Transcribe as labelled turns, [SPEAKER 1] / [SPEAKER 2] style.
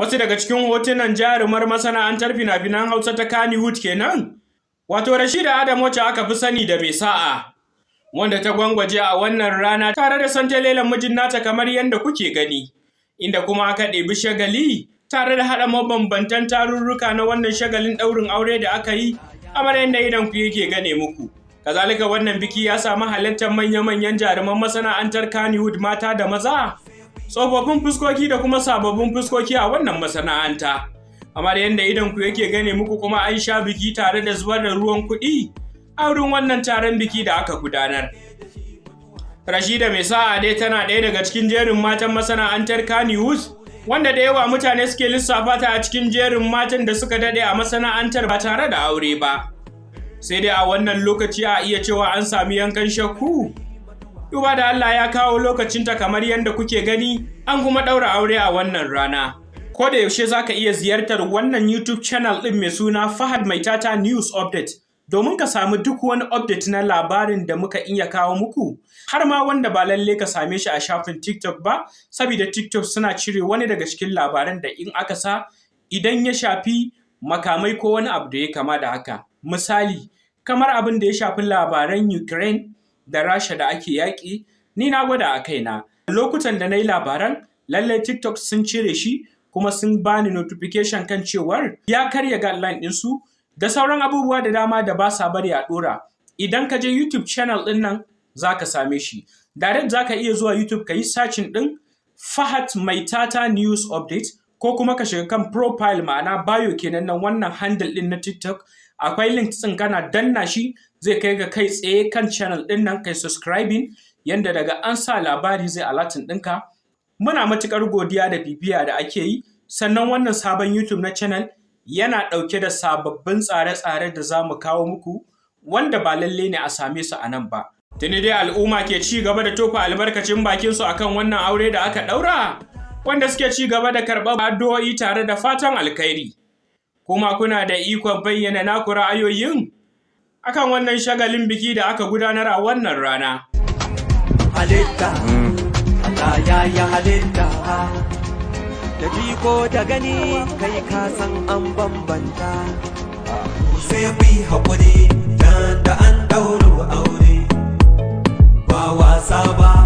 [SPEAKER 1] Wasu daga cikin hotunan jarumar masana'antar fina-finan Hausa ta Kannywood kenan. Wato Rashida Adam wacce aka fi sani da mai sa'a, wanda ta gwangwaje a wannan rana tare da santalelan mijin nata kamar yadda kuke gani, inda kuma aka ɗebi shagali tare da haɗa mabambantan tarurruka na wannan shagalin ɗaurin aure da aka yi kamar yadda idan ku yake gane muku. Kazalika wannan biki ya samu halartar manya-manyan jaruman masana'antar Kannywood mata da maza, tsofaffin fuskoki da kuma sababbin fuskoki a wannan masana'anta. Kamar yadda idan ku yake gane muku kuma an sha biki tare da zubar da ruwan kuɗi a wurin wannan taron biki da aka gudanar. Rashida mai sa'a dai tana ɗaya daga cikin jerin matan masana'antar Kannywood, wanda da yawa mutane suke lissafa ta a cikin jerin matan da suka daɗe a masana'antar ba tare da aure ba. Sai dai a wannan lokaci a iya cewa an sami yankan shakku. Duba da Allah ya kawo lokacinta kamar yadda kuke gani, an kuma ɗaura aure a wannan rana. Ko da yaushe za ka iya ziyartar wannan YouTube channel ɗin mai suna Fahad Mai Tata News Update domin ka samu duk wani update na labarin da muka iya kawo muku, har ma wanda ba lalle ka same shi a shafin TikTok ba, saboda TikTok suna cire wani daga cikin labaran da in aka sa idan ya shafi makamai ko wani abu da ya kama da haka. Misali, kamar abin da ya shafi labaran Ukraine da Rasha da ake yaƙi, ni na gwada a kaina. Lokutan da na yi labaran, lallai TikTok sun cire shi kuma sun bani notification kan cewar ya karya guideline ɗinsu da sauran abubuwa da dama da ba sa bari a ɗora. Idan ka je YouTube channel ɗin nan za ka same shi. Direct za ka iya zuwa YouTube ka yi searching ɗin Fahad Mai Tata News Update, ko kuma ka shiga kan profile ma'ana bio kenan nan wannan handle ɗin na TikTok. Akwai link ɗin kana danna shi zai kai ga kai tsaye kan channel ɗin nan kai subscribing, yanda daga an sa labari zai alertin ɗinka. Muna matuƙar godiya da bibiya da ake yi, sannan wannan sabon YouTube na channel yana ɗauke da sababbin tsare-tsare da za mu kawo muku wanda ba lalle ne a same su a nan ba. Tuni dai al'umma ke ci gaba da tofa albarkacin bakinsu akan wannan aure da aka ɗaura, wanda suke ci gaba da karɓar addu'o'i tare da fatan alkhairi. Kuma kuna da ikon bayyana naku ra'ayoyin akan wannan shagalin biki da aka gudanar a wannan rana.
[SPEAKER 2] Halitta, Allah ya yi halitta, da jiko da gani kai ka san an bambanta. Sai mu yi haƙuri da an ɗauro aure, ba wasa ba.